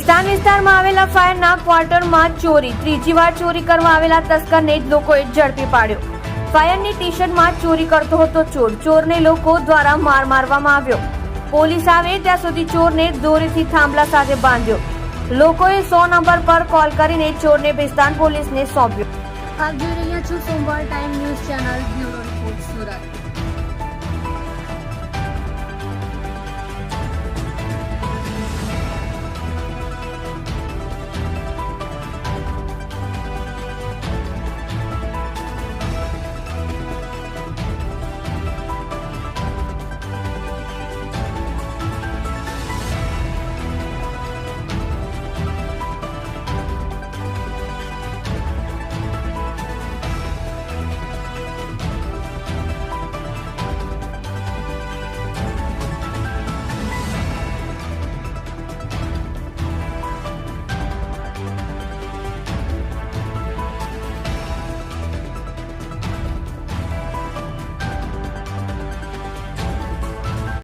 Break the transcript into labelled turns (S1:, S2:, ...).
S1: ભેસ્તાન વિસ્તારમાં આવેલા ફાયરના ક્વાર્ટરમાં ચોરી, ત્રીજી વાર ચોરી કરવા આવેલા તસ્કરને જ લોકોએ ઝડપી પાડ્યો. ફાયરની ટી શર્ટમાં ચોરી કરતો હતો ચોર. ચોરને લોકો દ્વારા માર મારવામાં આવ્યો. પોલીસ આવે ત્યાં સુધી ચોરને દોરીથી થાંભલા સાથે બાંધ્યો. લોકોએ 100 નંબર પર કોલ કરીને ચોરને ભેસ્તાન પોલીસને સોંપ્યો.
S2: આપ જોઈ રહ્યા છો સોમવાર time news channel bureau report Surat.